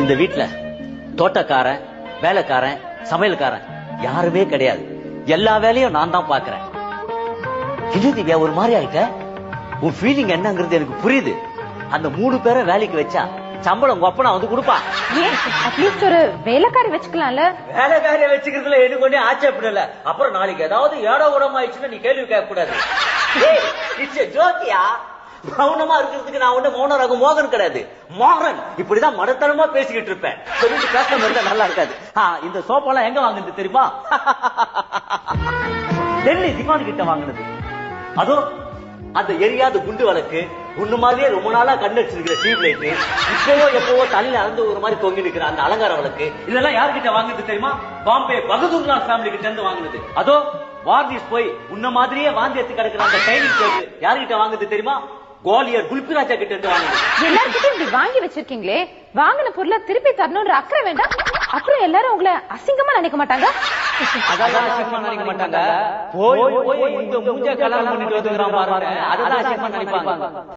இந்த வீட்டுல தோட்டக்காரன், வேலைக்காரன், சமையல்காரன் யாருமே கிடையாது. எல்லா வேலையும் நான் தான் பாக்குறேன். இது திவ்யா ஒரு மாதிரி ஆயிட்ட. உன் ஃபீலிங் என்னங்கிறது எனக்கு புரியுது. அந்த 3 பேரை வேலைக்கு வச்சா சம்பளம் கொப்பனா வந்து கொடுப்பா. அட்லீஸ்ட் ஒரு வேலைக்காரி வச்சுக்கலாம்ல. வேலைக்காரிய வச்சுக்கிறதுல எனக்கு ஒண்ணே ஆச்சரியப்படல. அப்புறம் நாளைக்கு ஏதாவது ஏடோ உடம்பு ஆயிடுச்சுன்னா நீ கேள்வி கேட்க கூடாது. ஜோக்கியா மௌனமா இருக்கிறதுக்கு நான் ஒண்ணு மௌன ரகம் மோகன் கிடையாது. மோகன் இப்படிதான் மடத்தனமா பேசிக்கிட்டு இருப்பேன். சொல்லிட்டு பேசாம இருந்தா நல்லா இருக்காது. இந்த சோப்பாலாம் எங்க வாங்குறது தெரியுமா? டெல்லி திவான் கிட்ட வாங்கினது. அதோ அந்த எரியாத குண்டு வழக்கு, ஒண்ணு மாதிரியே ரொம்ப நாளா கண்ணடிச்சிருக்கிற டியூப் லைட், இப்பவோ எப்பவோ தலையில அறந்து ஒரு மாதிரி தொங்கி நிற்கிற அந்த அலங்கார வழக்கு, இதெல்லாம் யாருக்கிட்ட வாங்குறது தெரியுமா? பாம்பே பகதூர்லால் ஃபேமிலி கிட்ட இருந்து வாங்குனது. அதோ வார்னிஸ் போய் உன்ன மாதிரியே வாந்தி எடுத்து கிடக்குற அந்த டைனிங் டேபிள் யாருக்கிட்ட வாங்குது தெரியுமா? கோலியர் குல்பிராஜா கிட்ட இருந்து வாங்குது. எல்லாருக்கிட்டும் இப்படி வாங்கி வச்சிருக்கீங்களே, வாங்கின பொருளை திருப்பி தரணும்ன்ற அக்கறை வேண்டாம். அப்புறம் எல்லாரும் உங்களை அசிங்கமா நினைக்க மாட்டாங்க? அதெல்லாம் அசிங்கமா நினைக்க மாட்டாங்க. போய் இந்த மூஞ்ச கல்யாணம் பண்ணிட்டு வந்துறான் பாருங்க, அதெல்லாம் அசிங்கமா நினைப்பாங்க.